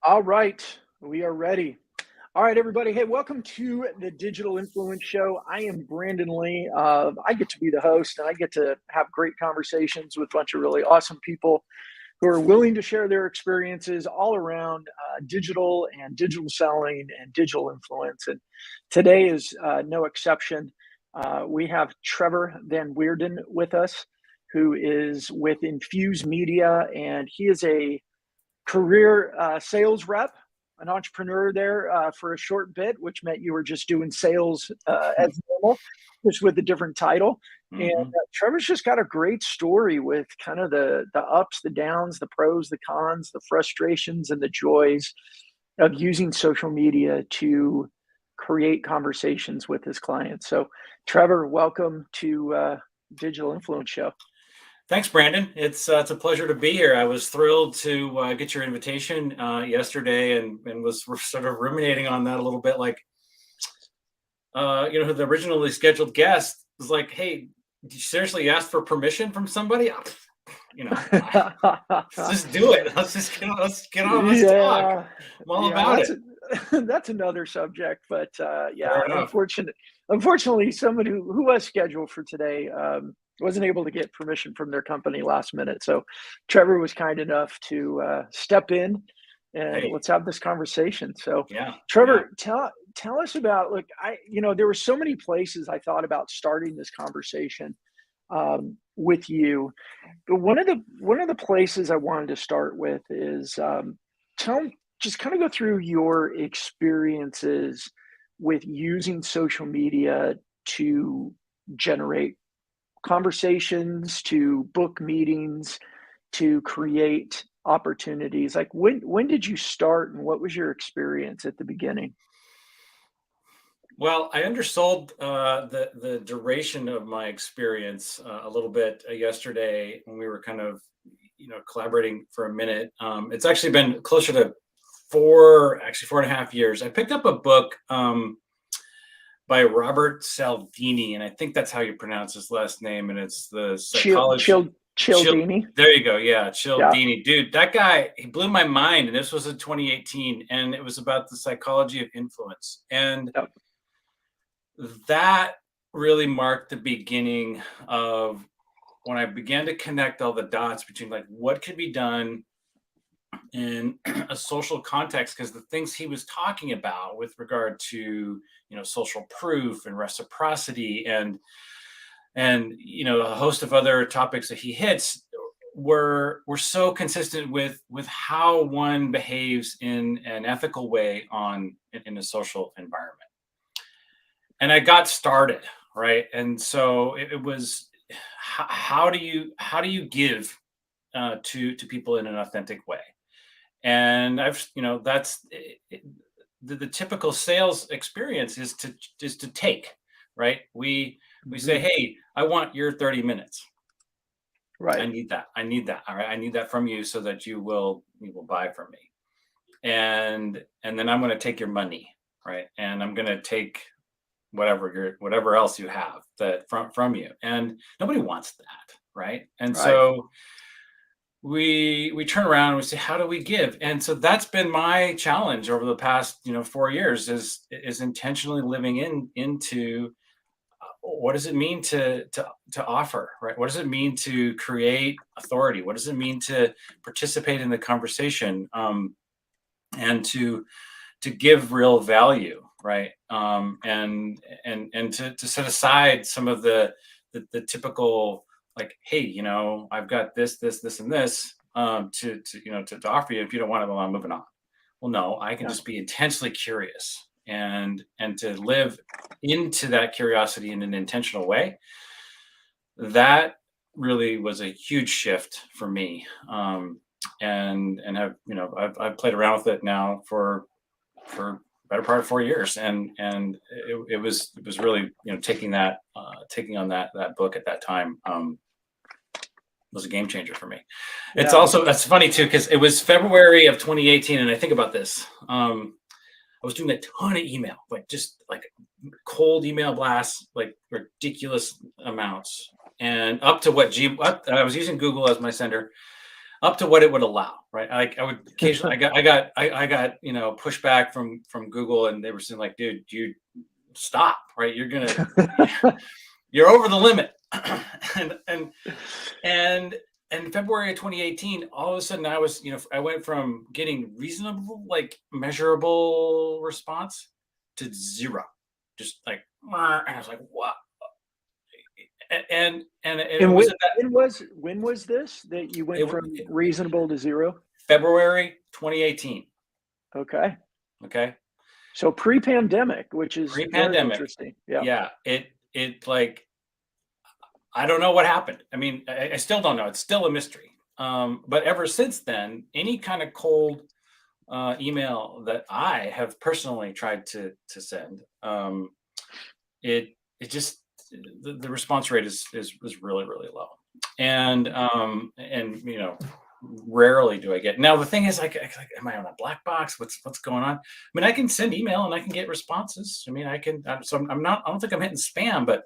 All right, we are ready. All right, everybody. Hey, welcome to the Digital Influence Show. I am Brandon Lee. I get to be the host, and I get to have great conversations with a bunch of really awesome people who are willing to share their experiences all around digital and digital selling and digital influence. And today is no exception. We have Trevor Van Woerden with us, who is with Infuse Media, and he is a career sales rep, an entrepreneur there for a short bit, which meant you were just doing sales as normal, just with a different title. And Mm-hmm. Trevor's just got a great story with kind of the ups, the downs, the pros, the cons, the frustrations, and the joys of using social media to create conversations with his clients. So, Trevor, welcome to Digital Influence Show. Thanks, Brandon. It's a pleasure to be here. I was thrilled to get your invitation yesterday, and was sort of ruminating on that a little bit. Like, the originally scheduled guest was like, "Hey, did you seriously ask for permission from somebody? Let's just do it. Let's get on. Let's talk. I'm all about it." That's another subject, but Fair enough. Unfortunately, somebody who was scheduled for today wasn't able to get permission from their company last minute. So Trevor was kind enough to step in and Hey. let's have this conversation. So Yeah, Trevor, tell us about, like, there were so many places I thought about starting this conversation with you, but one of the places I wanted to start with is just kind of go through your experiences with using social media to generate conversations, to book meetings, to create opportunities. Like, when did you start, and what was your experience at the beginning? Well, I undersold the duration of my experience a little bit yesterday when we were kind of collaborating for a minute. It's actually been closer to 4.5 years. I picked up a book by Robert Cialdini, and I think that's how you pronounce his last name. And it's the psychology. Cialdini. There you go. Yeah, Yeah. Cialdini. Dude, that guy, he blew my mind. And this was in 2018, and it was about the psychology of influence. And Yep. that really marked the beginning of when I began to connect all the dots between, like, what could be done in a social context, because the things he was talking about with regard to social proof and reciprocity and a host of other topics that he hits were so consistent with how one behaves in an ethical way in a social environment. And I got started, right? And so it was, how do you give to people in an authentic way? And that's the typical sales experience is to take, right? We say, "Hey, I want your 30 minutes. Right. I need that. All right. I need that from you so that you will buy from me. And then I'm going to take your money, right? And I'm going to take whatever else you have that from you." And nobody wants that, right? And so we turn around and we say, how do we give? And so that's been my challenge over the past 4 years, is intentionally living into what does it mean to offer, right? What does it mean to create authority? What does it mean to participate in the conversation, and to give real value, right? And to set aside some of the typical, like, "Hey, I've got this, and this to offer you. If you don't want it, well, I'm moving on." Well, no, I can just be intensely curious and to live into that curiosity in an intentional way. That really was a huge shift for me, and have I've played around with it now for better part of 4 years, and it was really taking on that book at that time was a game changer for me. It's also, that's funny too, because it was February of 2018, and I think about this. I was doing a ton of email, just cold email blasts, ridiculous amounts, and up to I was using Google as my sender, up to what it would allow, right? Like I would occasionally, I got, pushback from Google, and they were saying like, dude, you stop, right? You're over the limit. and in February of 2018, all of a sudden I went from getting reasonable, like measurable response to zero, just like, and I was like, what? And it was when was this that you went from it, reasonable to zero? February 2018. Okay. Okay. So pre-pandemic, which is very Pre-pandemic. interesting. Yeah. Yeah. It like, I don't know what happened. I mean, I still don't know. It's still a mystery. But ever since then, any kind of cold email that I have personally tried to send, it just the response rate is really, really low. And rarely do I get. Now the thing is, like, am I on a black box? What's going on? I mean, I can send email and I can get responses. I mean, I can. So I'm not. I don't think I'm hitting spam, but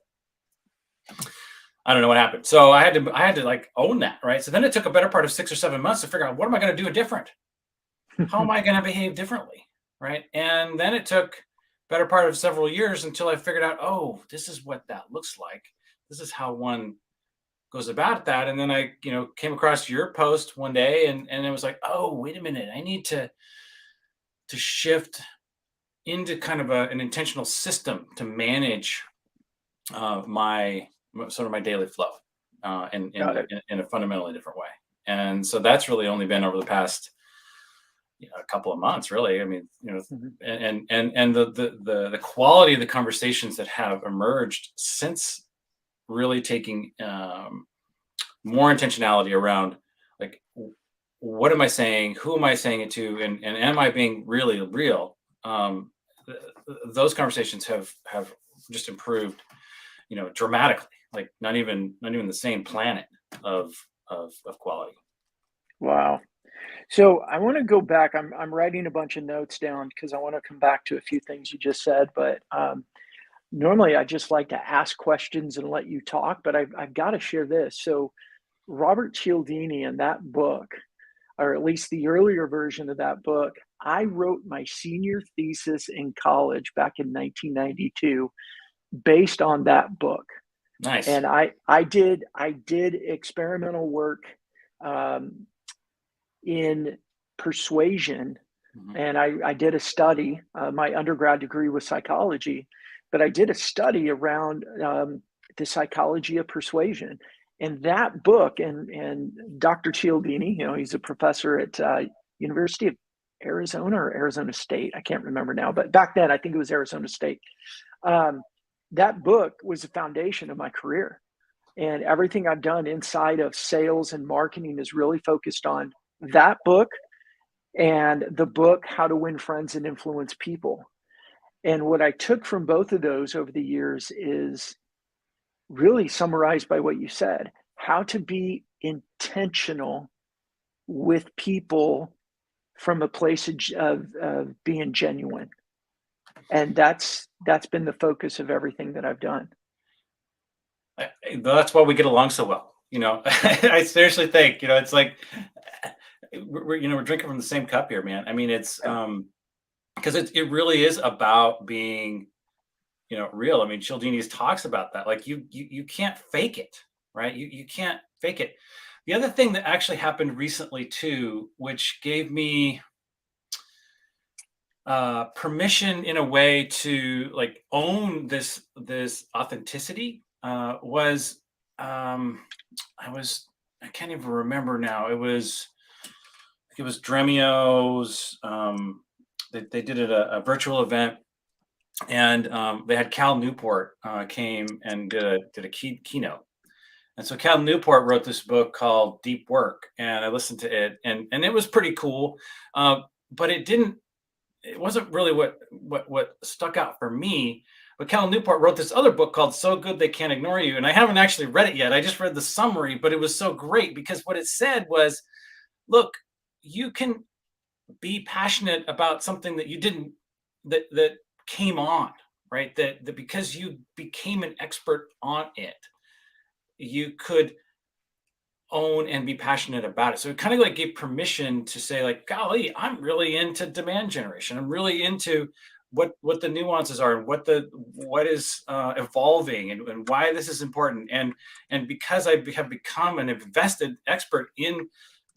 I don't know what happened. So I had to like own that, right? So then it took a better part of 6 or 7 months to figure out, what am I going to do different? How am I going to behave differently, right? And then it took better part of several years until I figured out, oh, this is what that looks like. This is how one goes about that. And then I, came across your post one day, and it was like, oh, wait a minute, I need to shift into kind of an intentional system to manage my daily flow in a fundamentally different way. And so that's really only been over the past a couple of months, really. I mean, and the quality of the conversations that have emerged since really taking more intentionality around, like, what am I saying? Who am I saying it to? And am I being really real? Those conversations have just improved, dramatically. Like not even the same planet of quality. Wow. So I want to go back. I'm writing a bunch of notes down because I want to come back to a few things you just said. But normally I just like to ask questions and let you talk. But I've got to share this. So Robert Cialdini, in that book, or at least the earlier version of that book, I wrote my senior thesis in college back in 1992 based on that book. Nice. And I did experimental work in persuasion, and I did a study. My undergrad degree was psychology, but I did a study around the psychology of persuasion. And that book, and Dr. Cialdini, he's a professor at University of Arizona or Arizona State. I can't remember now, but back then I think it was Arizona State. That book was the foundation of my career. And everything I've done inside of sales and marketing is really focused on that book and the book, How to Win Friends and Influence People. And what I took from both of those over the years is really summarized by what you said: how to be intentional with people from a place of being genuine. And that's been the focus of everything that I've done. That's why we get along so well. I seriously think, it's like we're drinking from the same cup here, man. I mean, it's because it really is about being, real. I mean, Cialdini talks about that. Like you can't fake it, right? You can't fake it. The other thing that actually happened recently too, which gave me permission in a way to like own this authenticity, was I can't even remember now. It was Dremio's. They did it a virtual event, and they had Cal Newport came and did a keynote. And so Cal Newport wrote this book called Deep Work, and I listened to it, and it was pretty cool, but it wasn't really what stuck out for me. But Cal Newport wrote this other book called So Good They Can't Ignore You, and I haven't actually read it yet. I just read the summary, but it was so great because what it said was, look, you can be passionate about something that you didn't, that came on, right? That because you became an expert on it, you could own and be passionate about it. So it kind of like gave permission to say like, golly, I'm really into demand generation. I'm really into what the nuances are and what is evolving and why this is important. And because I have become an invested expert in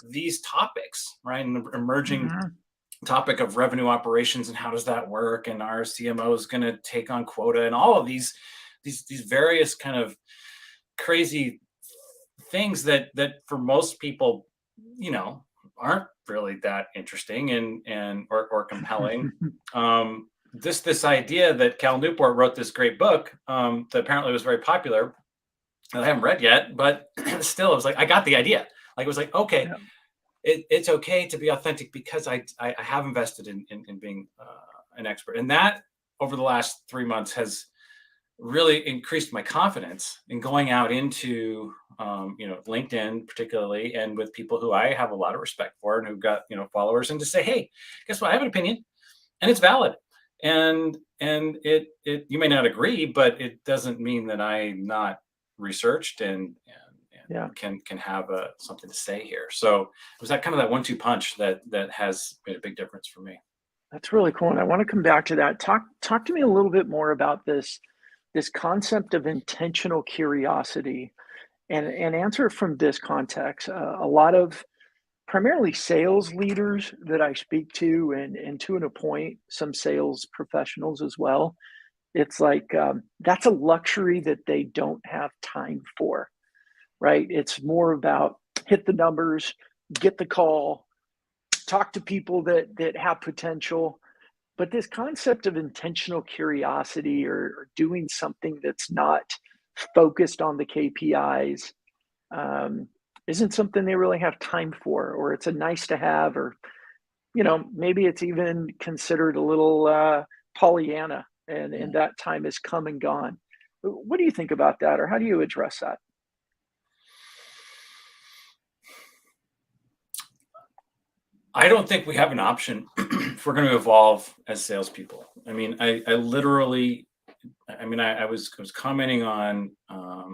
these topics, right? And the emerging topic of revenue operations and how does that work? And our CMO is going to take on quota and all of these various kind of crazy things that for most people, aren't really that interesting or compelling. This idea that Cal Newport wrote this great book that apparently was very popular that I haven't read yet, but still, it was like I got the idea. Like it was like, okay, it's okay to be authentic because I have invested in being an expert, and that over the last 3 months has really increased my confidence in going out into LinkedIn particularly, and with people who I have a lot of respect for and who've got followers, and to say, hey, guess what, I have an opinion and it's valid, and it you may not agree, but it doesn't mean that I'm not researched and can have something to say here. So it was that kind of that 1-2 punch that has made a big difference for me. That's really cool. And I want to come back to that. Talk to me a little bit more about this concept of intentional curiosity, and answer from this context. A lot of primarily sales leaders that I speak to, and to an point, some sales professionals as well. It's like that's a luxury that they don't have time for, right? It's more about hit the numbers, get the call, talk to people that have potential. But this concept of intentional curiosity, or doing something that's not focused on the KPIs, isn't something they really have time for, or it's a nice to have, or maybe it's even considered a little Pollyanna, and that time has come and gone. What do you think about that, or how do you address that? I don't think we have an option if we're going to evolve as salespeople. I mean, I literally, I was commenting on a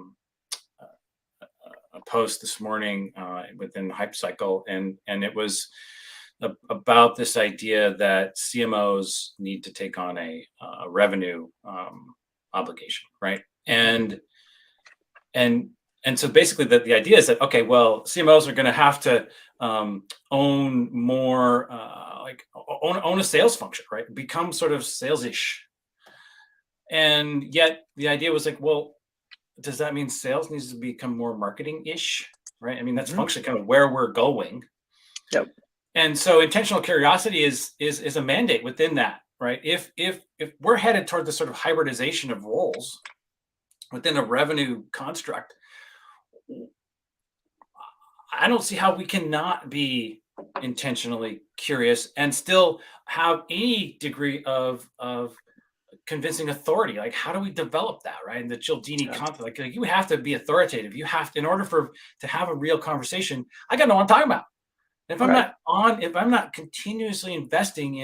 post this morning within Hype Cycle, and it was about this idea that CMOs need to take on a revenue obligation, right? And so basically the idea is that, okay, well, CMOs are going to have to own more, own a sales function, right? Become sort of sales-ish. And yet the idea was like, well, does that mean sales needs to become more marketing-ish, right? I mean, that's functionally kind of where we're going. Yep. And so intentional curiosity is a mandate within that, right? If we're headed toward this sort of hybridization of roles within a revenue construct, I don't see how we cannot be intentionally curious and still have any degree of convincing authority. Like, how do we develop that, right? And the Cialdini concept, like you have to be authoritative. You have to, in order to have a real conversation, I got to know what I'm talking about. And if I'm not continuously investing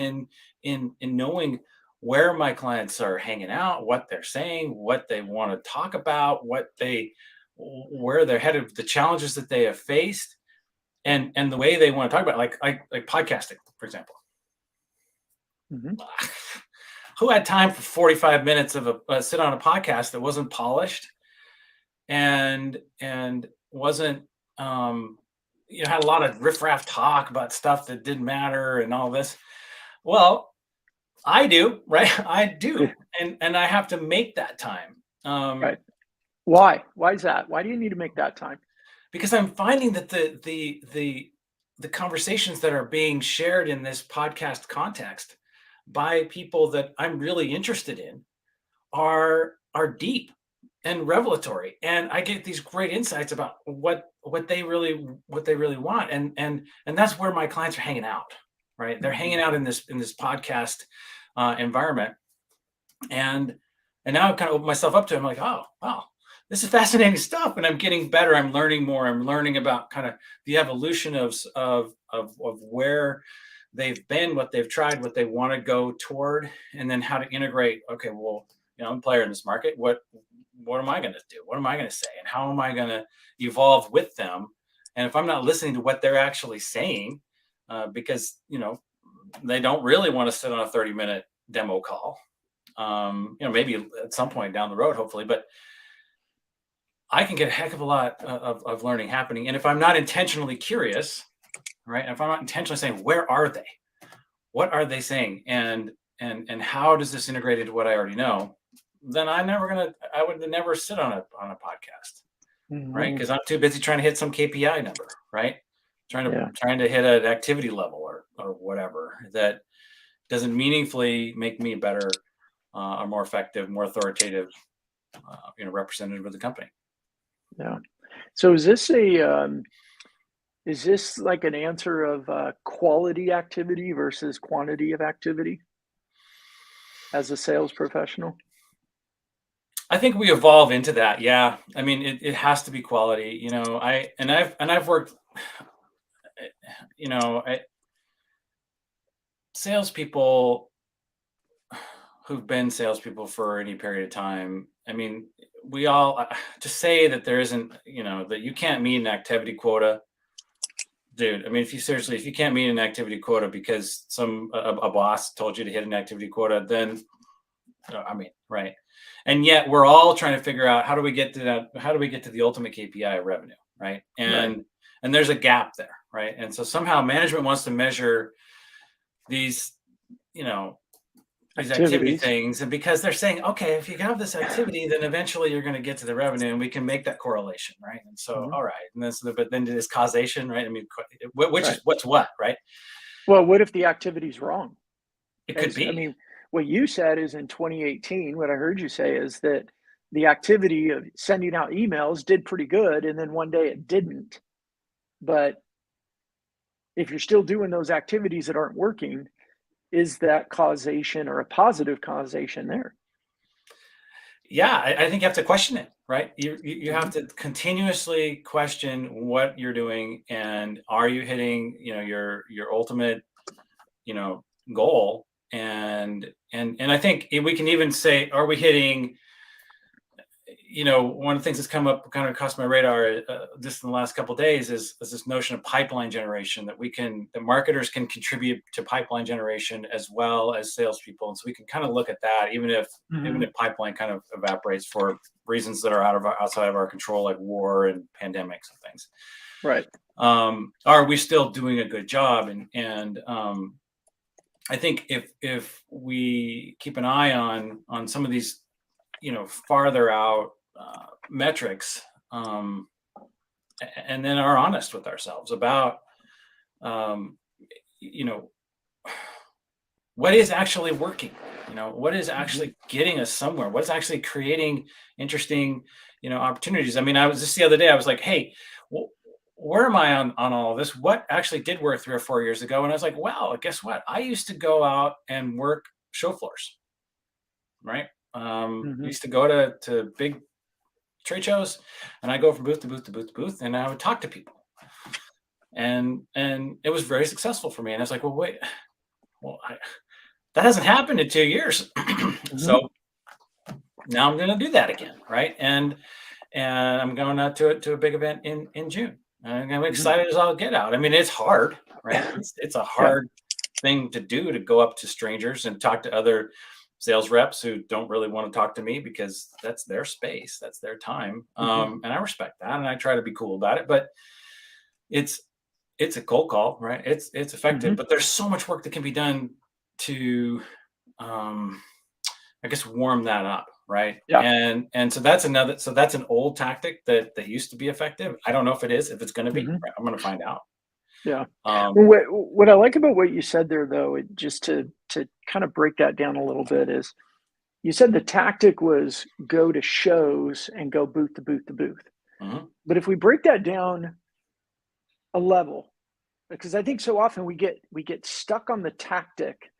in knowing where my clients are hanging out, what they're saying, what they want to talk about, where they're headed, the challenges that they have faced, and the way they want to talk about it, like podcasting, for example. Who had time for 45 minutes of a sit on a podcast that wasn't polished and wasn't had a lot of riffraff talk about stuff that didn't matter and all this? Well, I do, right? I do, and I have to make that time. Right. Why is that? Why do you need to make that time? Because I'm finding that the conversations that are being shared in this podcast context by people that I'm really interested in are deep and revelatory, and I get these great insights about what they really want, and that's where my clients are hanging out, right? They're hanging out in this podcast environment, and now I've kind of opened myself up to it. I'm like, oh wow, this is fascinating stuff, and I'm getting better. I'm learning more. I'm learning about kind of the evolution of where they've been, what they've tried, what they want to go toward, and then how to integrate. Okay, well, I'm a player in this market. What am I going to do? What am I going to say? And how am I going to evolve with them And if I'm not listening to what they're actually saying, because, they don't really want to sit on a 30-minute demo call, maybe at some point down the road, hopefully, but I can get a heck of a lot of learning happening. And if I'm not intentionally curious, right? If I'm not intentionally saying, where are they? What are they saying? And how does this integrate into what I already know? Then I would never sit on a podcast, right? Because I'm too busy trying to hit some KPI number, right? Trying to hit an activity level or whatever that doesn't meaningfully make me better, or more effective, more authoritative, representative of the company. Yeah. So is this like an answer of quality activity versus quantity of activity as a sales professional? I think we evolve into that. Yeah. I mean, it has to be quality, I've worked, salespeople who've been salespeople for any period of time. I mean, we all to say that there isn't, that you can't meet an activity quota, dude. I mean, if you can't meet an activity quota because a boss told you to hit an activity quota, then, right. And yet we're all trying to figure out how do we get to that? How do we get to the ultimate KPI of revenue, right? And there's a gap there, right? And so somehow management wants to measure these, these activity things, and because they're saying, okay, if you have this activity, then eventually you're going to get to the revenue, and we can make that correlation, right? And so, all right, and but then there's causation, right? I mean, which is what's what, right? Well, what if the activity's wrong? It could be. I mean, what you said is in 2018, what I heard you say is that the activity of sending out emails did pretty good, and then one day it didn't. But if you're still doing those activities that aren't working, is that causation or a positive causation there? Yeah, I think you have to question it, right? You have to continuously question what you're doing, and are you hitting, your ultimate, goal? And I think we can even say, are we hitting? One of the things that's come up kind of across my radar just in the last couple of days is this notion of pipeline generation, that marketers can contribute to pipeline generation as well as salespeople. And so we can kind of look at that, even if pipeline kind of evaporates for reasons that are outside of our control, like war and pandemics and things. Right. Are we still doing a good job? And I think if we keep an eye on some of these, farther out metrics, and then are honest with ourselves about, what is actually working, what is actually getting us somewhere, what's actually creating interesting, opportunities. I mean, I was just the other day, I was like, hey, where am I on all of this? What actually did work 3 or 4 years ago? And I was like, well, guess what? I used to go out and work show floors, right? Used to go to big trade shows, and I go from booth to booth to booth to booth, and I would talk to people, and it was very successful for me. And I was like, well, wait, that hasn't happened in 2 years, so now I'm going to do that again, right? And I'm going out to a big event in June. And I'm excited as I'll get out. I mean, it's hard, right? It's a hard thing to do, to go up to strangers and talk to other sales reps who don't really want to talk to me, because that's their space, that's their time. And I respect that, and I try to be cool about it, but it's a cold call, right? It's effective, but there's so much work that can be done to, I guess, warm that up, right? Yeah. And so that's an old tactic that used to be effective. I don't know if it's going to be. Right? I'm going to find out. Yeah. What I like about what you said there, though, just to kind of break that down a little bit, is you said the tactic was go to shows and go booth to booth to booth. But if we break that down a level, because I think so often we get stuck on the tactic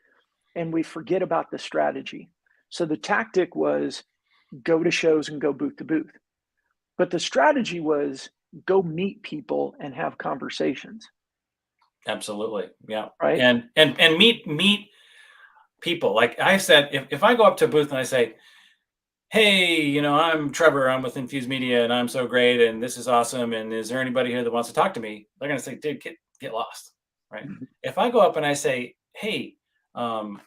and we forget about the strategy. So the tactic was go to shows and go booth to booth, but the strategy was go meet people and have conversations. Absolutely. Yeah. Right. And meet people. Like I said, if I go up to a booth and I say, hey, I'm Trevor, I'm with Infuse Media and I'm so great and this is awesome. And is there anybody here that wants to talk to me? They're going to say, dude, get lost. Right. Mhm. If I go up and I say, hey, um,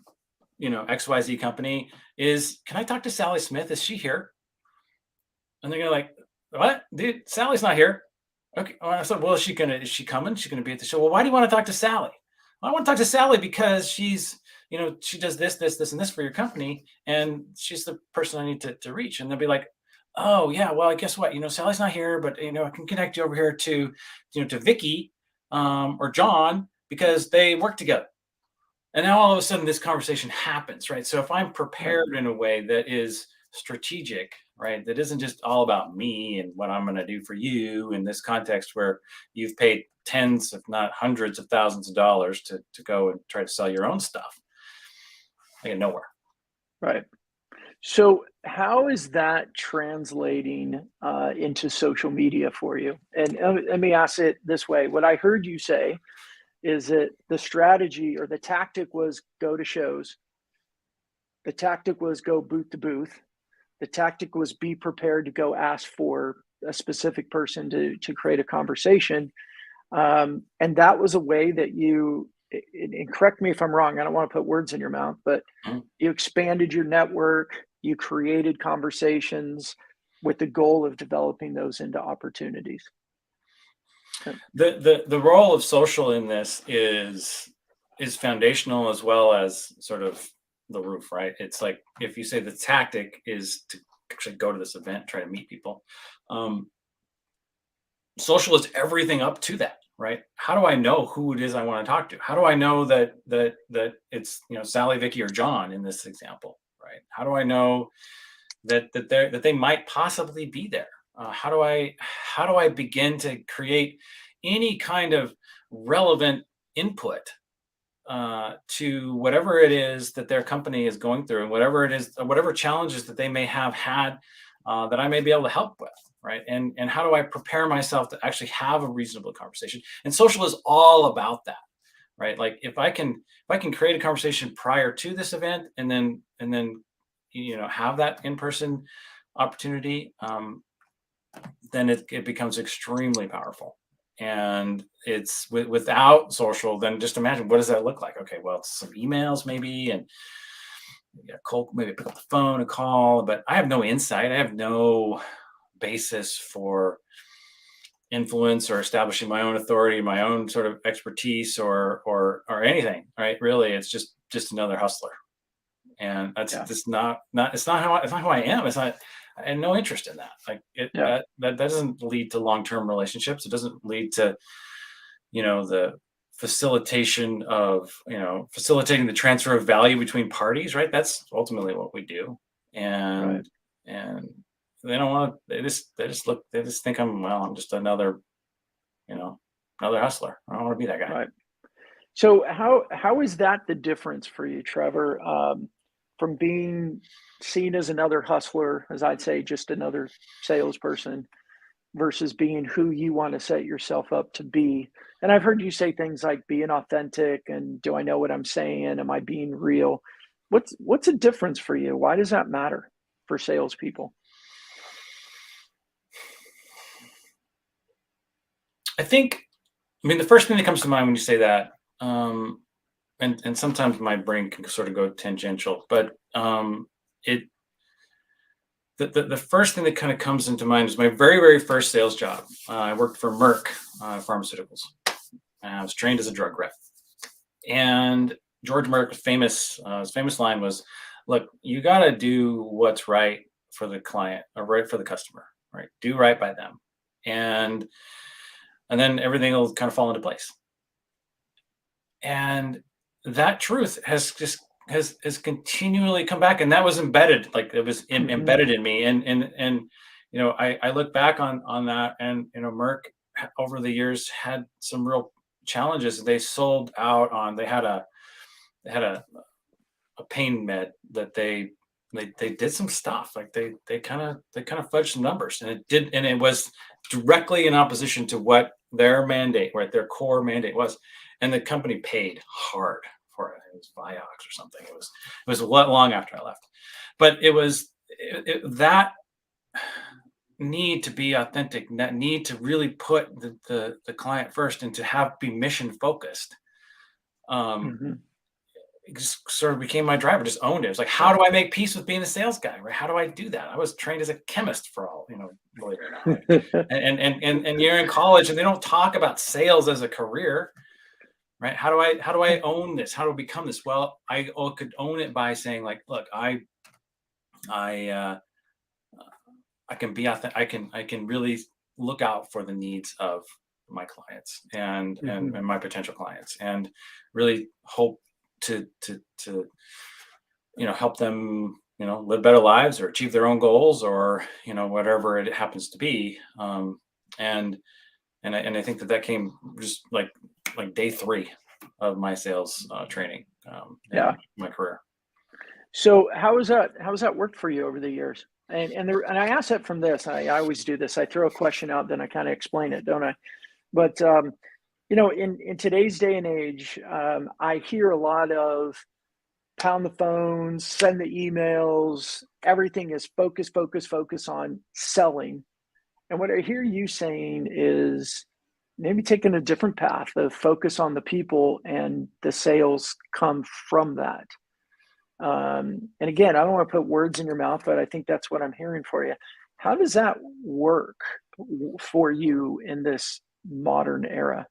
XYZ company can I talk to Sally Smith? Is she here? And they're gonna like, what, dude? Sally's not here. Okay. Well, I said, well, is she coming? She's gonna be at the show. Well, why do you want to talk to Sally? Well, I want to talk to Sally because she does this, and this for your company, and she's the person I need to reach. And they'll be like, oh yeah, well, I guess what, Sally's not here, but I can connect you over here to Vicky, or John because they work together. And now all of a sudden this conversation happens, right? So if I'm Right. prepared in a way that is strategic, right, that isn't just all about me and what I'm going to do for you in this context where you've paid tens, if not hundreds of thousands of dollars to go and try to sell your own stuff, I get nowhere. Right. So, how is that translating into social media for you? And let me ask it this way: what I heard you say is that the strategy or the tactic was go to shows, the tactic was go booth to booth, the tactic was be prepared to go ask for a specific person to create a conversation, and that was a way that you. And correct me if I'm wrong. I don't want to put words in your mouth, but Mhm. you expanded your network, you created conversations with the goal of developing those into opportunities. Uh, The role of social in this is foundational as well as sort of the roof, right? It's like if you say the tactic is to actually go to this event, try to meet people. Um, Social is everything up to that, right? How do I know who it is I want to talk to? How do I know that it's Sally, Vicky, or John in this example, right? How do I know that they might possibly be there? How do I begin to create any kind of relevant input to whatever it is that their company is going through, and whatever it is, whatever challenges that they may have had, that I may be able to help with, right? And how do I prepare myself to actually have a reasonable conversation? And social is all about that, right? Like if I can create a conversation prior to this event, and then have that in person opportunity, then it becomes extremely powerful. And it's without social, then just imagine what does that look like? Okay, well, it's some emails maybe, and maybe pick up the phone and call, but I have no insight. I have no basis for influence or establishing my own authority, my own sort of expertise, or anything. Right? Really, it's just another hustler, and that's yeah, just not it's not who I am. It's not. I had no interest in that. Like yeah, that doesn't lead to long term relationships. It doesn't lead to the facilitation of facilitating the transfer of value between parties. Right. That's ultimately what we do. right, And they don't want to. They just think I'm just you know another hustler. I don't want to be that guy. right. So, how is that the difference for you, Trevor, from being seen as another hustler, as I'd say, just another salesperson, versus being who you want to set yourself up to be? And I've heard you say things like being authentic and do I know what I'm saying? Am I being real? What's a difference for you? Why does that matter for salespeople? I think. I mean, the first thing that comes to mind when you say that, and sometimes my brain can sort of go tangential, but it the first thing that kind of comes into mind is my very very first sales job. I worked for Merck Pharmaceuticals. I was trained as a drug rep, and George Merck his famous line was, "Look, you got to do what's right for the client or right for the customer, right? Do right by them, and and then everything will kind of fall into place." And that truth has continually come back, and that was embedded, like it was Hmm. embedded in me. And I look back on that, and Merck over the years had some real challenges. They sold out on. They had a pain med that they did some stuff, like they kind of fudged some numbers, and it was directly in opposition to what their mandate, right, their core mandate was. And the company paid hard for it. It was Vioxx or something. It was long after I left, but that need to be authentic, that need to really put the client first and to be mission focused, Mm-hmm. it just sort of became my driver. Just owned it. It's like, how do I make peace with being a sales guy? Right? How do I do that? I was trained as a chemist for all, believe it or not. And you're in college and they don't talk about sales as a career, right? How do I own this? How do I become this? Well, I could own it by saying, like, look, I can be authentic. I can really look out for the needs of my clients and my potential clients, and really hope to help them live better lives or achieve their own goals, or whatever it happens to be. And I think that came just like day 3 of my sales training Yeah. in my career. So how has that worked for you over the years? And I ask that from this. I always do this. I throw a question out, then I kind of explain it, don't I? But in today's day and age, I hear a lot of pound the phones, send the emails. Everything is focus on selling. And what I hear you saying is maybe taking a different path of focus on the people, and the sales come from that. And again, I don't want to put words in your mouth, but I think that's what I'm hearing for you. How does that work for you in this modern era?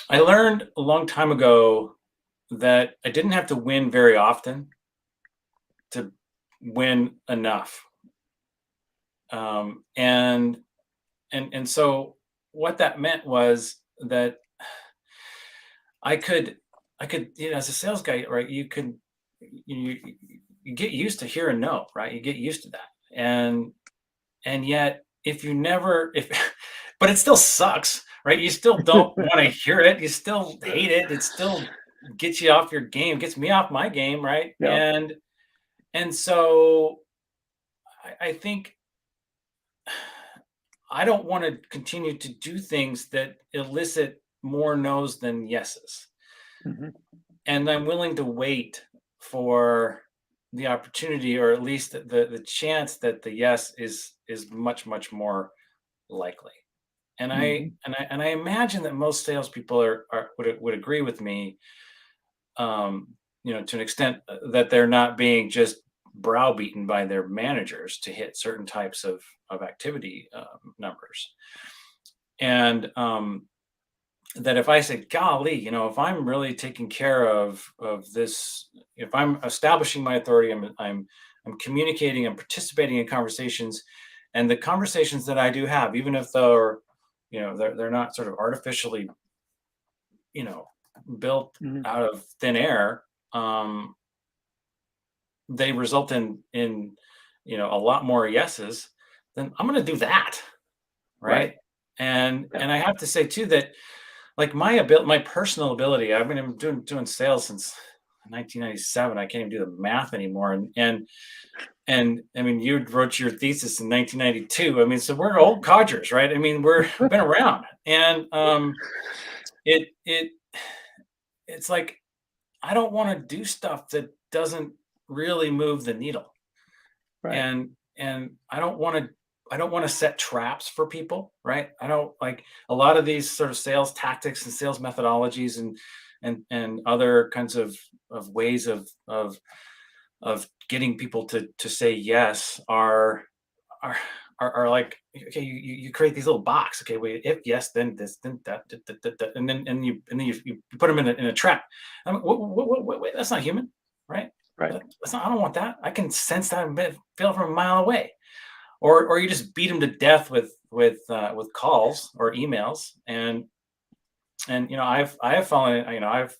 I learned a long time ago that I didn't have to win very often to win enough. And so what that meant was that I could, as a sales guy, right, you get used to hearing no, right? You get used to that. And yet but it still sucks, right? You still don't want to hear it. You still hate it. It still gets you off your game, gets me off my game, right? Yeah. And so I think I don't want to continue to do things that elicit more no's than yeses. Mm-hmm. And I'm willing to wait for the opportunity, or at least the chance that the yes is much, much more likely. And I imagine that most salespeople would agree with me, to an extent, that they're not being just browbeaten by their managers to hit certain types of activity numbers. And that if I say, golly, if I'm really taking care of this, if I'm establishing my authority, I'm communicating, I'm participating in conversations, and the conversations that I do have, even if they're not sort of artificially, built Mm-hmm. out of thin air, they result in a lot more yeses, then I'm going to do that, right? And I have to say too that, like, my personal ability, I've been doing sales since 1997. I can't even do the math anymore. And I mean, you wrote your thesis in 1992. I mean, so we're old codgers, right? I mean, we've been around, and it's like, I don't want to do stuff that doesn't really move the needle. Right. And I don't want to set traps for people, right? I don't like a lot of these sort of sales tactics and sales methodologies and other kinds of ways of getting people to say yes are like, okay, you create these little box. Okay, wait, if yes, then this, then that, and then you put them in a trap. I mean, wait, that's not human, right? Right. That's not, I don't want that. I can sense that and feel it from a mile away. Or you just beat them to death with calls or emails, and I have fallen, I've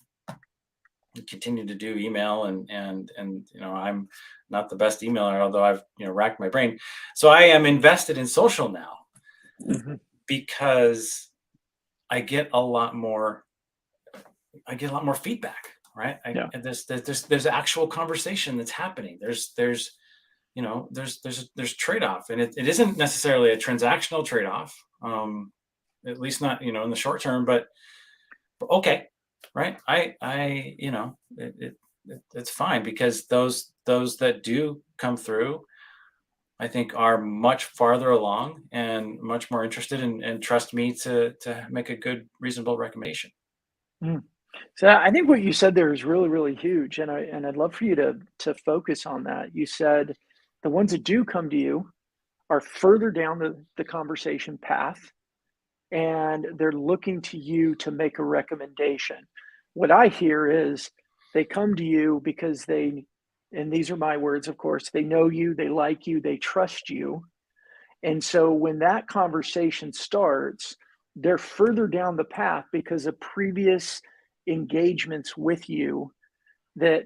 continued to do email, and I'm not the best emailer, although I've racked my brain. So I am invested in social now, Mm-hmm. because I get a lot more feedback, right? Yeah. And there's actual conversation that's happening. There's trade-off, and it isn't necessarily a transactional trade-off, at least not in the short term, but okay, right? it's fine, because those that do come through, I think, are much farther along and much more interested, and trust me to make a good, reasonable recommendation. Mm. So I think what you said there is really, really huge, and I'd love for you to focus on that. You said the ones that do come to you are further down the conversation path, and they're looking to you to make a recommendation. What I hear is they come to you because they, and these are my words, of course, they know you, they like you, they trust you. And so when that conversation starts, they're further down the path because of previous engagements with you that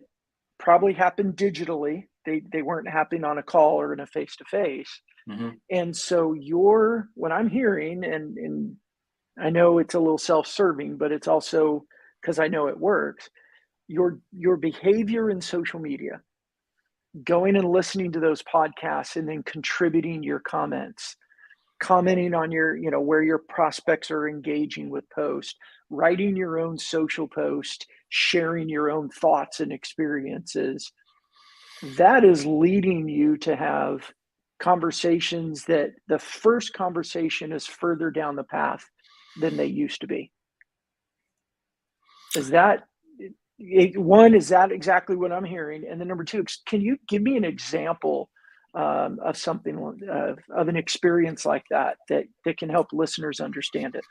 probably happened digitally. They weren't happening on a call or in a face to face. Hmm. And so what I'm hearing, and I know it's a little self-serving, but it's also because I know it works. Your behavior in social media, going and listening to those podcasts and then contributing your comments, commenting on your, where your prospects are engaging with posts, writing your own social post, sharing your own thoughts and experiences. That is leading you to have conversations that the first conversation is further down the path than they used to be. Is that one? Is that exactly what I'm hearing? And then number two, can you give me an example of something of an experience like that can help listeners understand it?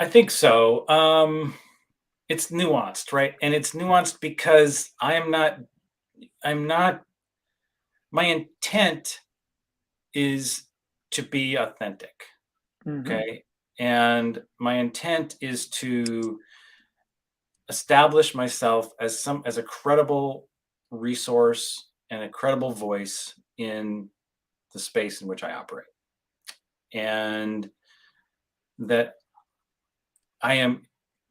I think so. It's nuanced, right? And it's nuanced because I'm not, my intent is to be authentic. Mm-hmm. Okay. And my intent is to establish myself as a credible resource and a credible voice in the space in which I operate. And that I am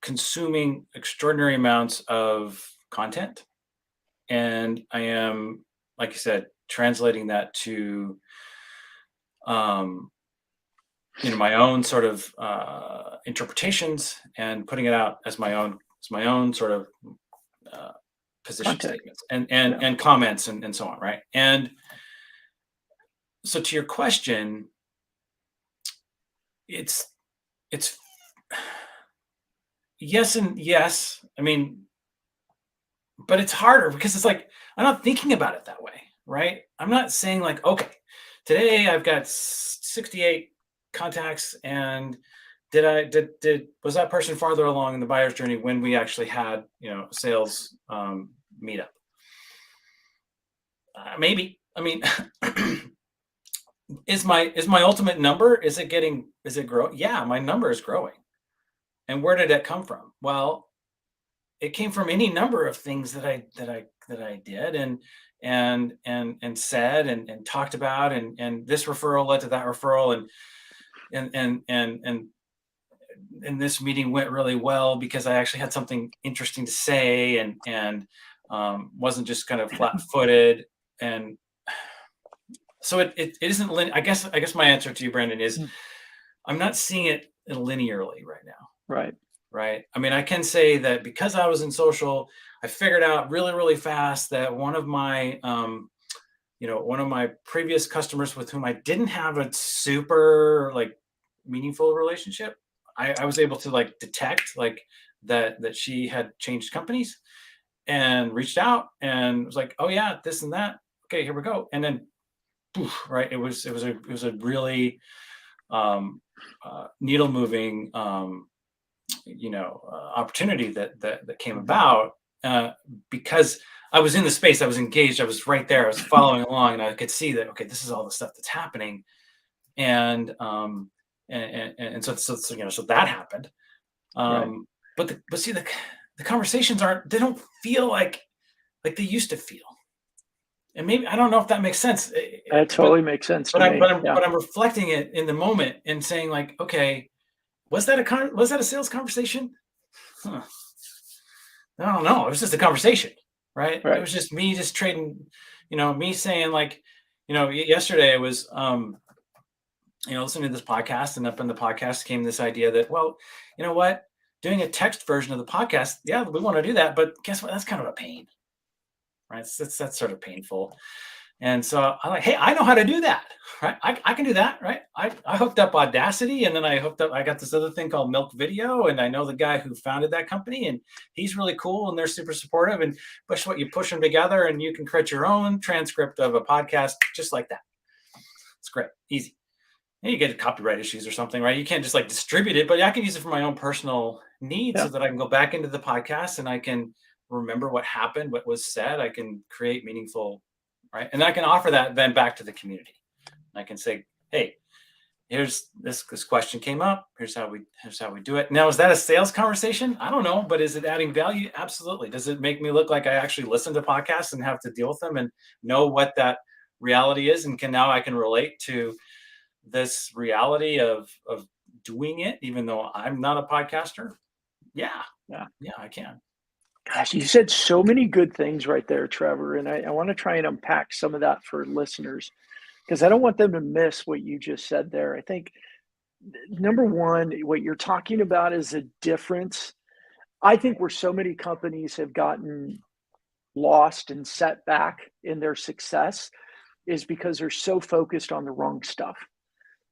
consuming extraordinary amounts of content, and I am, like you said, translating that to um, my own sort of interpretations, and putting it out as my own sort of uh, position Content. statements, Yeah. and comments, and so on, right? And so, to your question, it's it's yes and yes. I mean, but it's harder because it's like I'm not thinking about it that way, right? I'm not saying like, okay, today I've got 68 contacts, and did was that person farther along in the buyer's journey when we actually had a sales meetup? Maybe. I mean, is my ultimate number, is it grow? Yeah, my number is growing. And where did it come from? Well, it came from any number of things that I did, and said, and talked about, and this referral led to that referral, and this meeting went really well because I actually had something interesting to say, and wasn't just kind of flat-footed. And so it isn't I guess my answer to you, Brandon, is Mm. I'm not seeing it linearly right now. Right. Right. I mean, I can say that because I was in social, I figured out really, really fast that one of my previous customers with whom I didn't have a super like meaningful relationship, I was able to like detect like that she had changed companies, and reached out and was like, oh yeah, this and that. Okay, here we go. And then poof, right. It was a really needle moving opportunity that came Mm-hmm. about, because I was in the space, I was engaged, I was right there, I was following along, and I could see that, okay, this is all the stuff that's happening. And so that happened. Right. But see, the conversations they don't feel like they used to feel. And maybe I don't know if that makes sense, That but totally makes sense to but I'm but me. I'm Yeah. but I'm reflecting it in the moment and saying like, okay, was that a sales conversation? Huh. I don't know. It was just a conversation, right? It Right. was just me just trading, me saying like, yesterday I was listening to this podcast, and up in the podcast came this idea that, well, you know what, doing a text version of the podcast, yeah, we want to do that, but guess what? That's kind of a pain, right? That's sort of painful. And so I'm like, hey, I know how to do that, right? I can do that, right? I hooked up Audacity, and then I got this other thing called Milk Video, and I know the guy who founded that company, and he's really cool, and they're super supportive. And you push them together, and you can create your own transcript of a podcast just like that. It's great, easy. And you get copyright issues or something, right? You can't just like distribute it, but I can use it for my own personal needs so that I can go back into the podcast and I can remember what happened, what was said. I can create meaningful, right? And I can offer that then back to the community. I can say, hey, here's this question came up. Here's how we do it. Now, is that a sales conversation? I don't know, but is it adding value? Absolutely. Does it make me look like I actually listen to podcasts and have to deal with them and know what that reality is? And I can relate to this reality of doing it, even though I'm not a podcaster? Yeah, I can. Gosh, you said so many good things right there, Trevor. And I want to try and unpack some of that for listeners because I don't want them to miss what you just said there. I think number one, what you're talking about is a difference. I think where so many companies have gotten lost and set back in their success is because they're so focused on the wrong stuff.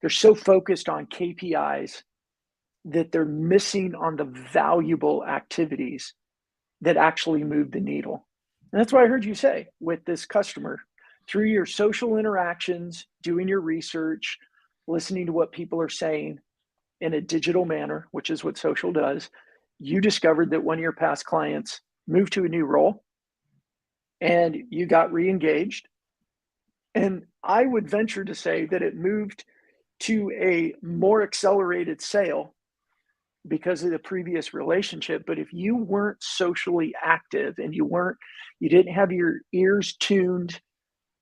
They're so focused on KPIs that they're missing on the valuable activities that actually move the needle. And that's what I heard you say with this customer. Through your social interactions, doing your research, listening to what people are saying in a digital manner, which is what social does, you discovered that one of your past clients moved to a new role and you got re-engaged. And I would venture to say that it moved to a more accelerated sale because of the previous relationship. But if you weren't socially active and you didn't have your ears tuned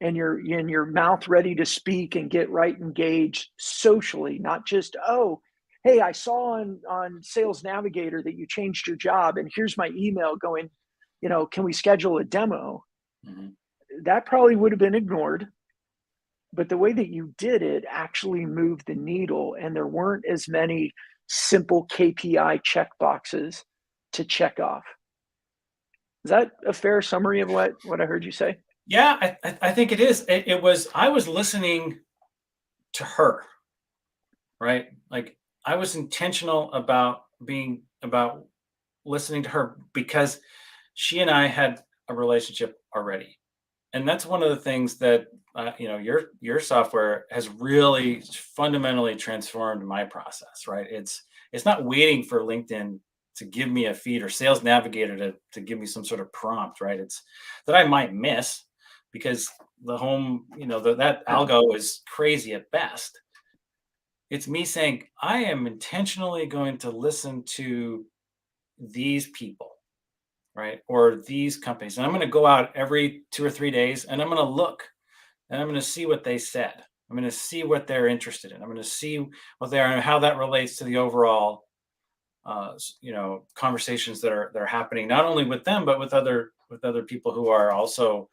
and your mouth ready to speak and get right engaged socially, not just, oh, hey, I saw on Sales Navigator that you changed your job and here's my email going, can we schedule a demo? Mm-hmm. That probably would have been ignored. But the way that you did it actually moved the needle, and there weren't as many simple KPI check boxes to check off. Is that a fair summary of what I heard you say? Yeah, I think it is. I was listening to her, right? Like I was intentional about listening to her because she and I had a relationship already. And that's one of the things that your software has really fundamentally transformed my process, right? It's not waiting for LinkedIn to give me a feed or Sales Navigator to give me some sort of prompt, right? It's that I might miss because the home, that algo is crazy at best. It's me saying, I am intentionally going to listen to these people, right? Or these companies. And I'm going to go out every 2 or 3 days and I'm going to look and I'm going to see what they said. I'm going to see what they're interested in. I'm going to see what they are and how that relates to the overall, conversations that are happening, not only with them, but with other people who are also,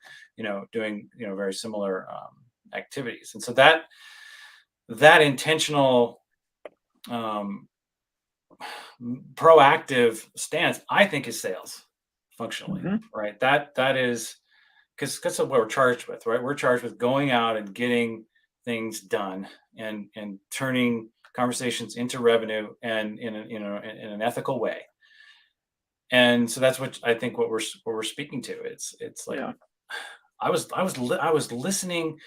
doing, very similar activities. And so that intentional, proactive stance, I think, is sales functionally, mm-hmm. right? That is because that's what we're charged with, right? We're charged with going out and getting things done and turning conversations into revenue and in an ethical way. And so that's what I think what we're speaking to. It's like, yeah. I was listening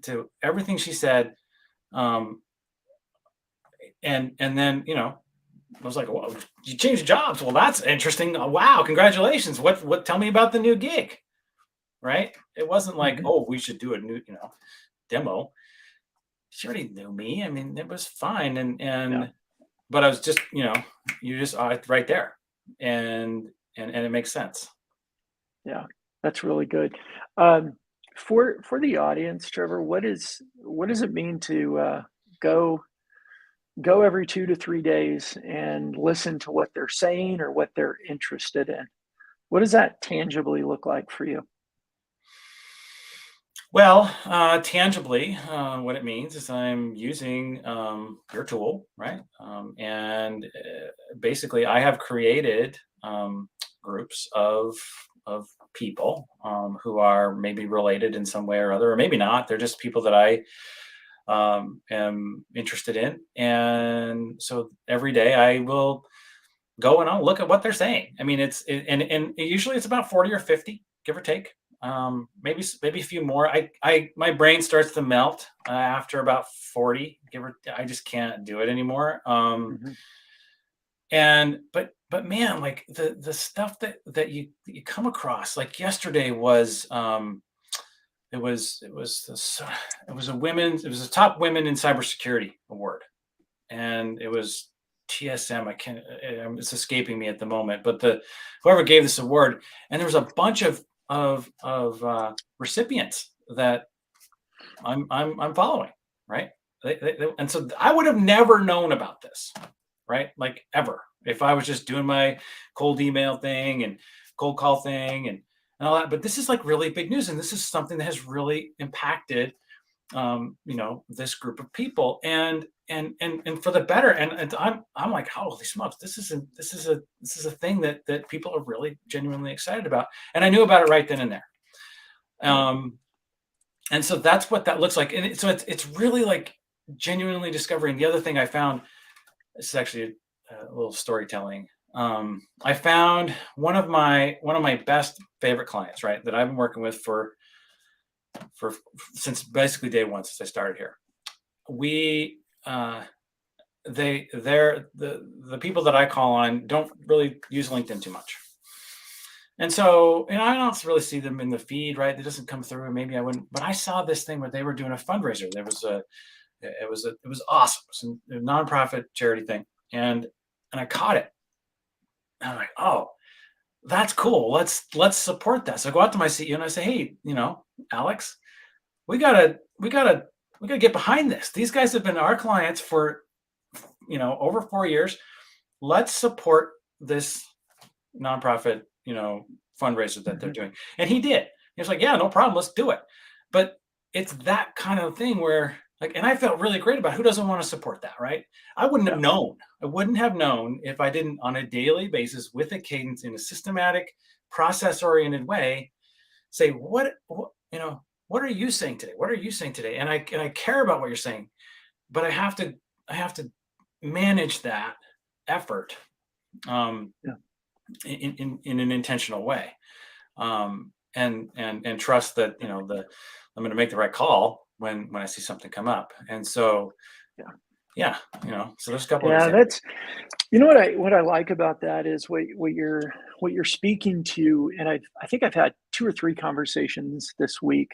to everything she said, and then I was like, well, you changed jobs. Well, that's interesting. Wow, congratulations. What? Tell me about the new gig. Right? It wasn't like, mm-hmm. oh, we should do a new, demo. She already knew me. I mean, it was fine. And yeah. But I was just, you just right there, and it makes sense. Yeah, that's really good. For the audience, Trevor, what does it mean to go every 2 to 3 days and listen to what they're saying or what they're interested in? What does that tangibly look like for you? Well, tangibly, what it means is I'm using your tool, right? And basically, I have created groups of people who are maybe related in some way or other, or maybe not. They're just people that I am interested in, and so every day I will go and I'll look at what they're saying. I mean, and usually it's about 40 or 50, give or take. Maybe a few more. My brain starts to melt after about 40. I just can't do it anymore. Mhm. And but man, like the stuff that you come across. Like yesterday was it was a top women in cybersecurity award, and it was TSM. It's escaping me at the moment, but the whoever gave this award, and there was a bunch of recipients that I'm following, right? And so I would have never known about this, right? Like ever, if I was just doing my cold email thing and cold call thing and all that. But this is like really big news, and this is something that has really impacted this group of people, and for the better. And I'm like, holy smokes, this is a thing that people are really genuinely excited about. And I knew about it right then and there. And so that's what that looks like. And so it's really like genuinely discovering. The other thing I found, this is actually a little storytelling. I found one of my best favorite clients, right, that I've been working with for since basically day one, since I started here. We they're the people that I call on don't really use LinkedIn too much. And so, I don't really see them in the feed, right? It doesn't come through. Maybe I wouldn't, but I saw this thing where they were doing a fundraiser. It was awesome. It was a nonprofit charity thing. And I caught it. And I'm like, oh, that's cool. Let's support that. So I go out to my CEO and I say, hey, Alex, we gotta get behind this. These guys have been our clients for over 4 years. Let's support this nonprofit fundraiser that they're doing. And he did. He was like, yeah, no problem, let's do it. But it's that kind of thing where like, and I felt really great about who doesn't want to support that, right? I wouldn't have known. I wouldn't have known if I didn't, on a daily basis with a cadence in a systematic, process oriented way, say what are you saying today? What are you saying today? And I care about what you're saying, but I have to manage that effort in an intentional way, and trust that I'm going to make the right call when I see something come up. And so so there's a couple of examples. That's what I like about that is what you're speaking to, and I think I've had 2 or 3 conversations this week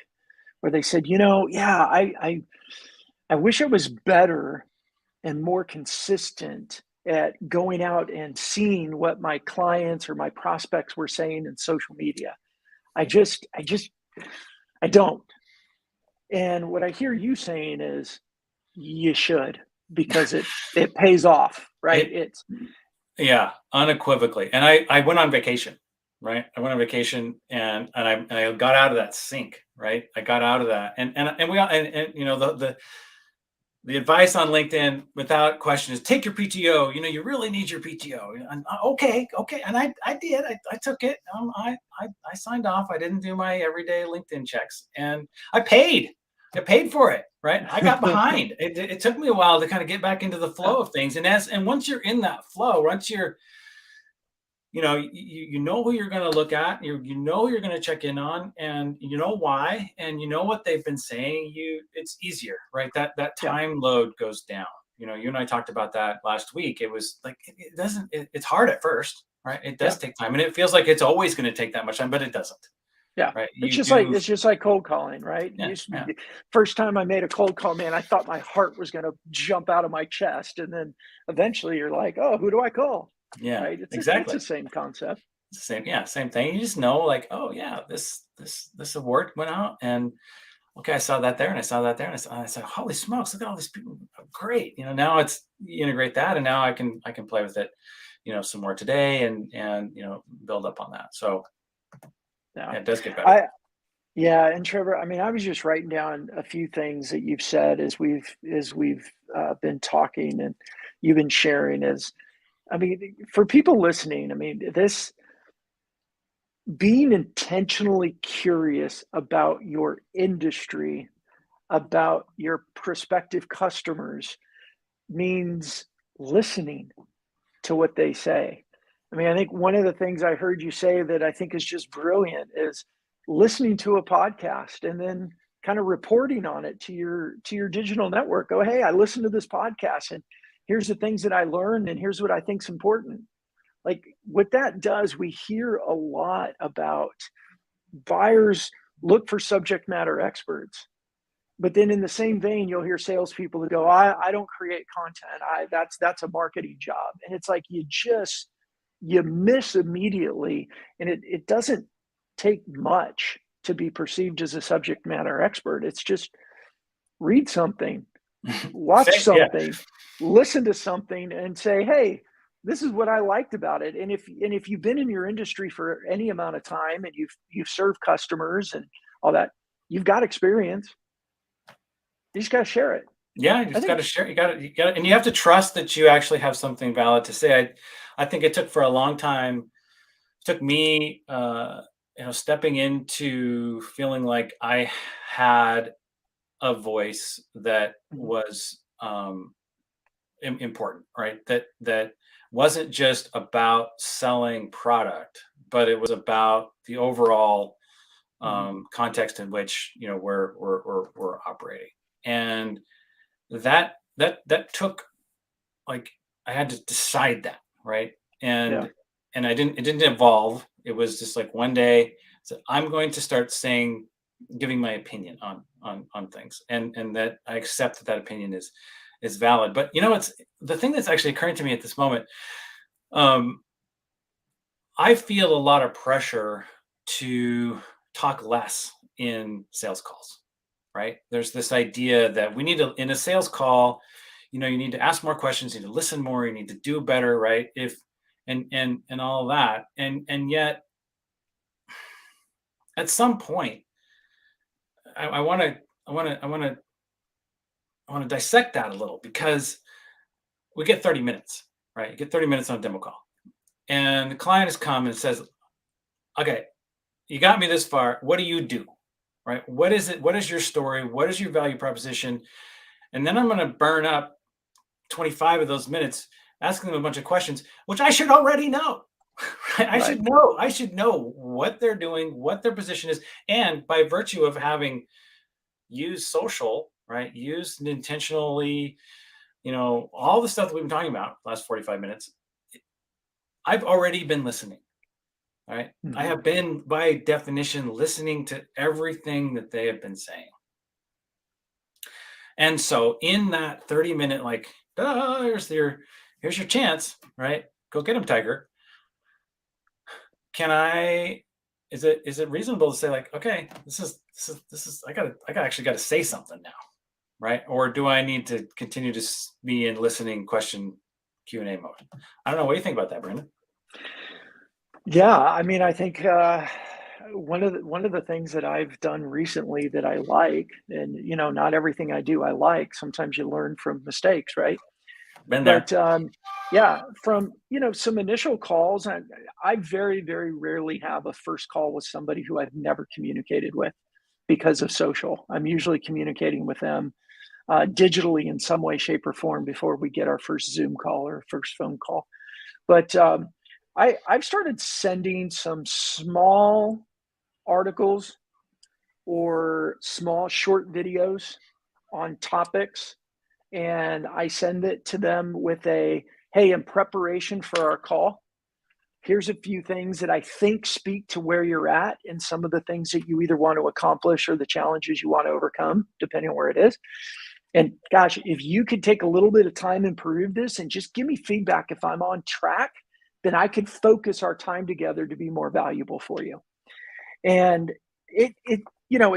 where they said, I wish I was better and more consistent at going out and seeing what my clients or my prospects were saying in social media. I don't. And what I hear you saying is you should, because it pays off, right? Yeah, unequivocally. And I went on vacation, right? I went on vacation and I got out of that sink, right? I got out of that, and the advice on LinkedIn without question is take your PTO. You really need your PTO. And, okay. And I did. I took it. I signed off. I didn't do my everyday LinkedIn checks, and I paid for it. Right. I got behind. It took me a while to kind of get back into the flow of things. And once you're in that flow, once you're, you know who you're going to look at, who you're going to check in on, and you know why, and you know what they've been saying, it's easier, right? That time load goes down. You and I talked about that last week. It was like, it's hard at first, right? It does take time, and it feels like it's always going to take that much time, but it doesn't. Yeah. Right. It's just like cold calling, right? Yeah. First time I made a cold call, man, I thought my heart was going to jump out of my chest. And then eventually you're like, oh, who do I call? Yeah, right? exactly. It's the same concept. Same thing. You just know, like, oh yeah, this award went out, and okay, I saw that there, and I saw that there, and I said, holy smokes, look at all these people, great. Now you integrate that, and now I can play with it, some more today, and build up on that. So it does get better. Yeah, and Trevor, I mean, I was just writing down a few things that you've said as we've been talking and you've been sharing. As I mean, for people listening, I mean, this being intentionally curious about your industry, about your prospective customers, means listening to what they say. I mean, I think one of the things I heard you say that I think is just brilliant is listening to a podcast and then kind of reporting on it to your digital network. Go, hey, I listened to this podcast and here's the things that I learned and here's what I think's important. Like what that does, we hear a lot about buyers look for subject matter experts. But then in the same vein, you'll hear salespeople that go, I don't create content. That's a marketing job. And it's like you miss immediately. And it doesn't take much to be perceived as a subject matter expert. It's just read something, watch Yeah. something, listen to something and say, hey, this is what I liked about it. And if you've been in your industry for any amount of time and you've served customers and all that, you've got experience. You just got to share it. Yeah, you I just got think, to share. You got, and you have to trust that you actually have something valid to say. I think it took for a long time. It took me, stepping into feeling like I had a voice that mhm, was important, right? That wasn't just about selling product, but it was about the overall mhm, context in which we're operating, and that took, like, I had to decide that, right? yeah, And I didn't it didn't evolve. It was just like one day, so I'm going to start saying, giving my opinion on things, and that I accept that that opinion is valid. But it's the thing that's actually occurring to me at this moment. Um, I feel a lot of pressure to talk less in sales calls, right? There's this idea that we need to, in a sales call, you need to ask more questions, you need to listen more, you need to do better, right? If and all of that. And yet at some point, I want to I want to I want to I want to dissect that a little, because we get 30 minutes, right? You get 30 minutes on a demo call. And the client has come and says, okay, you got me this far. What do you do? Right? What is it? What is your story? What is your value proposition? And then I'm going to burn up 25 of those minutes asking them a bunch of questions, which I should already know. Right? I right. should know. I should know what they're doing, what their position is. And by virtue of having used social, right, used intentionally, all the stuff that we've been talking about last 45 minutes, I've already been listening. Right. I Mhm. have been, by definition, listening to everything that they have been saying. And so in that 30-minute, like, here's your chance, right? Go get him, Tiger. Can I, is it reasonable to say, like, okay, I actually got to say something now, right? Or do I need to continue to be in listening question Q&A mode? I don't know. What do you think about that, Brandon? Yeah, I mean, I think one of the things that I've done recently that I like, and not everything I do I like. Sometimes you learn from mistakes, right? Been there. But yeah, from some initial calls, I very very rarely have a first call with somebody who I've never communicated with because of social. I'm usually communicating with them digitally in some way, shape, or form before we get our first Zoom call or first phone call. But I've started sending some small articles or small short videos on topics, and I send it to them with a, hey, in preparation for our call, here's a few things that I think speak to where you're at and some of the things that you either want to accomplish or the challenges you want to overcome, depending on where it is. And gosh, if you could take a little bit of time and peruse this and just give me feedback if I'm on track, then I could focus our time together to be more valuable for you. And it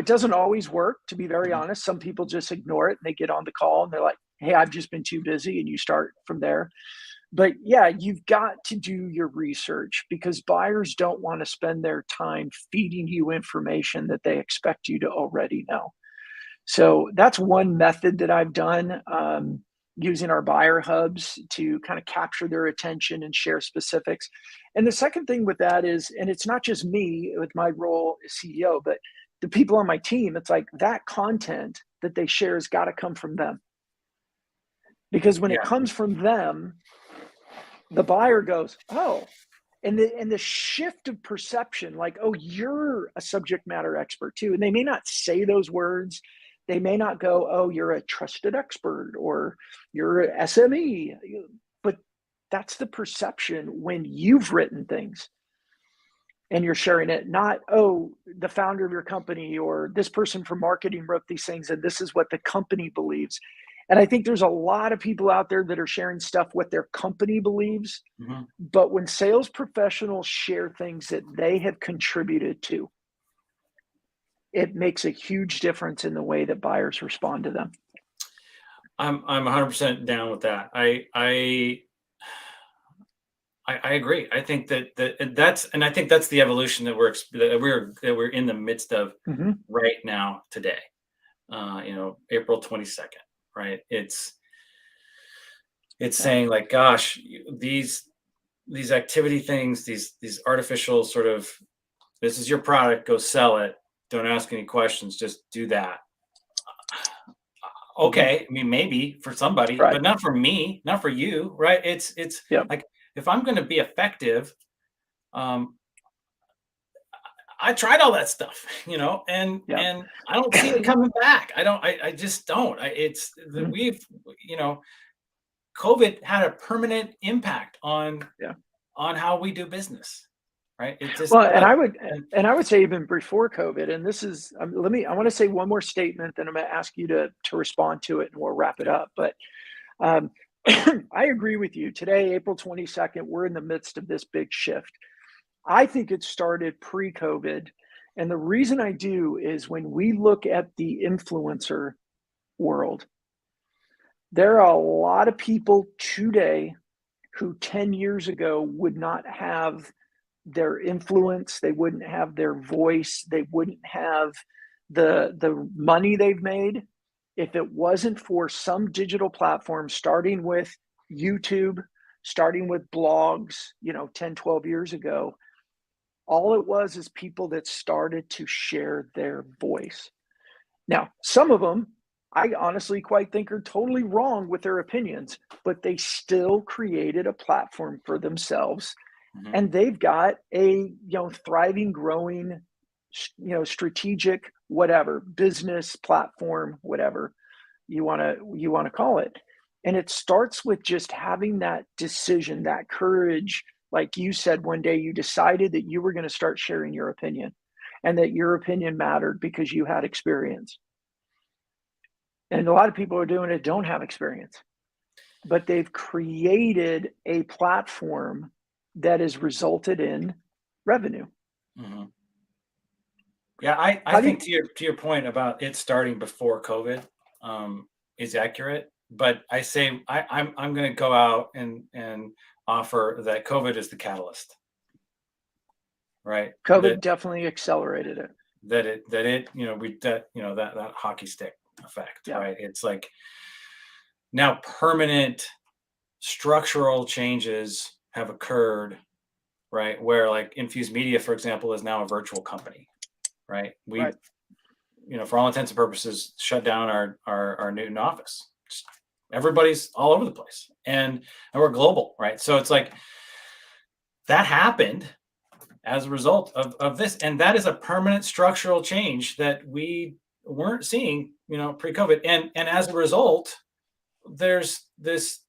doesn't always work, to be very Mhm. honest. Some people just ignore it and they get on the call and they're like, hey, I've just been too busy, and you start from there. But yeah, you've got to do your research because buyers don't want to spend their time feeding you information that they expect you to already know. So that's one method that I've done, using our buyer hubs to kind of capture their attention and share specifics. And the second thing with that is, and it's not just me with my role as CEO, but the people on my team, it's like that content that they share has got to come from them. Because when it Yeah. comes from them, the buyer goes, oh, and the shift of perception, like, oh, you're a subject matter expert too. And they may not say those words. They may not go, oh, you're a trusted expert or you're an SME. But that's the perception when you've written things and you're sharing it, not, oh, the founder of your company or this person from marketing wrote these things and this is what the company believes. And I think there's a lot of people out there that are sharing stuff what their company believes. Mm-hmm. But when sales professionals share things that they have contributed to, it makes a huge difference in the way that buyers respond to them. I'm 100% down with that. I agree. I think that's the evolution that we're in the midst of right now today. April 22nd, right? It's saying like, gosh, these activity things, these artificial sort of, this is your product, go sell it. Don't ask any questions. Just do that. Okay. I mean, maybe for somebody, right, but not for me, not for you. Right. It's like, if I'm going to be effective, I tried all that stuff, and I don't see it coming back. I just don't. We've, COVID had a permanent impact on how we do business. Right. It just, well, and I would say even before COVID, and this is, I want to say one more statement, then I'm going to ask you to respond to it and we'll wrap it up. But I agree with you. Today, April 22nd, we're in the midst of this big shift. I think it started pre-COVID. And the reason I do is when we look at the influencer world, there are a lot of people today who 10 years ago would not have their influence, they wouldn't have their voice, they wouldn't have the money they've made if it wasn't for some digital platform, starting with YouTube, starting with blogs, 10, 12 years ago. All it was is people that started to share their voice. Now, some of them, I honestly quite think are totally wrong with their opinions, but they still created a platform for themselves. Mm-hmm. And they've got a, thriving, growing, strategic, whatever, business platform, whatever you want to call it. And it starts with just having that decision, that courage. Like you said, one day you decided that you were going to start sharing your opinion and that your opinion mattered because you had experience. And a lot of people are doing it, don't have experience, but they've created a platform that has resulted in revenue. Mm-hmm. Yeah, I think to your point about it starting before COVID is accurate, but I say I'm going to go out and offer that COVID is the catalyst, right? COVID definitely accelerated it. That hockey stick effect, right? It's like now permanent structural changes have occurred, right? Where like Infused Media, for example, is now a virtual company, right? We, for all intents and purposes, shut down our Newton office. Everybody's all over the place, and we're global, right? So it's like that happened as a result of this, and that is a permanent structural change that we weren't seeing, pre-COVID, and as a result, there's this.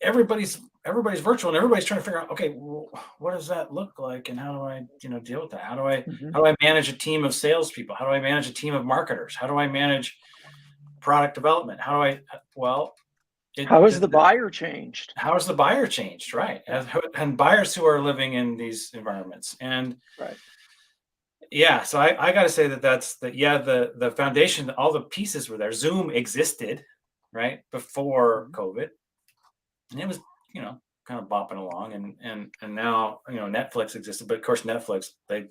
Everybody's virtual, and everybody's trying to figure out, okay, what does that look like, and how do I, deal with that? How do I manage a team of salespeople? How do I manage a team of marketers? How do I manage product development? How has the buyer changed? How has the buyer changed, right? And buyers who are living in these environments, and so I got to say that's the foundation, all the pieces were there. Zoom existed, right, before COVID. And it was, kind of bopping along, and now, Netflix existed, but of course Netflix, they're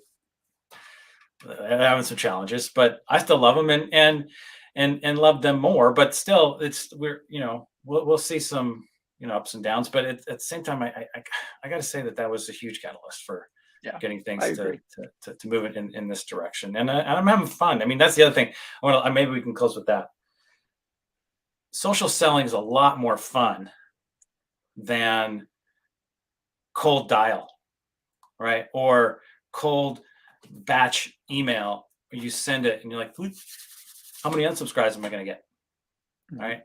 having some challenges, but I still love them, and love them more. But still, we'll see some ups and downs. But at the same time, I got to say that was a huge catalyst for getting things I agree. to move it in this direction, and I'm having fun. I mean, that's the other thing. Maybe we can close with that. Social selling is a lot more fun than cold dial, right? Or cold batch email, where you send it and you're like, how many unsubscribes am I going to get? Right?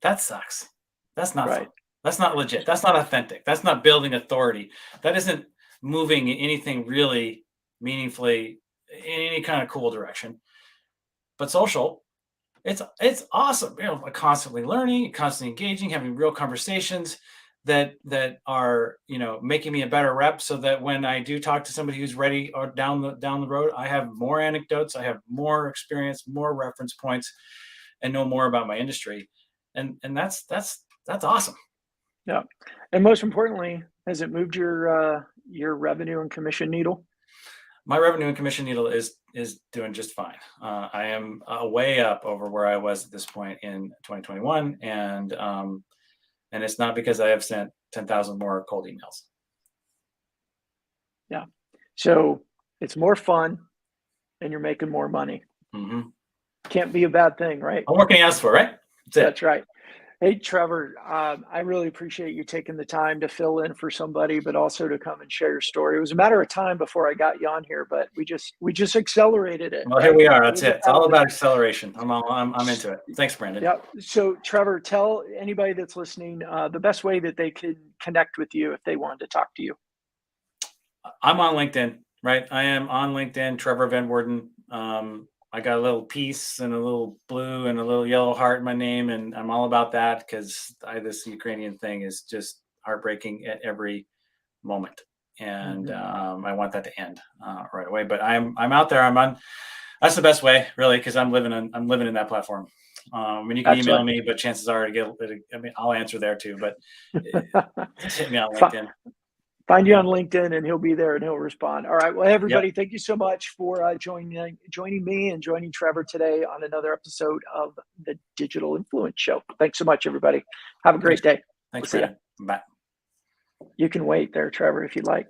That sucks. That's not fun. That's not legit. That's not authentic. That's not building authority. That isn't moving anything really meaningfully in any kind of cool direction. But social, it's awesome. Constantly learning, constantly engaging, having real conversations that are making me a better rep, so that when I do talk to somebody who's ready or down the road, I have more anecdotes, I have more experience, more reference points, and know more about my industry, and that's awesome. Yeah, and most importantly, has it moved your revenue and commission needle? My revenue and commission needle is doing just fine. I am way up over where I was at this point in 2021, and it's not because I have sent 10,000 more cold emails. Yeah. So it's more fun and you're making more money. Mm-hmm. Can't be a bad thing, right? I'm working as for, right? That's right. Hey, Trevor, I really appreciate you taking the time to fill in for somebody, but also to come and share your story. It was a matter of time before I got you on here, but we just accelerated it. Well, here we are. That's it. It's all about acceleration. I'm into it. Thanks, Brandon. Yeah. So, Trevor, tell anybody that's listening the best way that they can connect with you if they wanted to talk to you. I'm on LinkedIn, right? I am on LinkedIn, Trevor Van Woerden. I got a little piece and a little blue and a little yellow heart in my name, and I'm all about that because this Ukrainian thing is just heartbreaking at every moment, and I want that to end right away. But I'm out there. I'm on. That's the best way, really, because I'm living in that platform. And you can email me, but chances are I'll answer there too. But just hit me on LinkedIn. Find you on LinkedIn, and he'll be there and he'll respond. All right. Well, everybody, Thank you so much for joining me and joining Trevor today on another episode of the Digital Influence Show. Thanks so much, everybody. Have a great day. Thanks, Brandon. Bye. You can wait there, Trevor, if you'd like.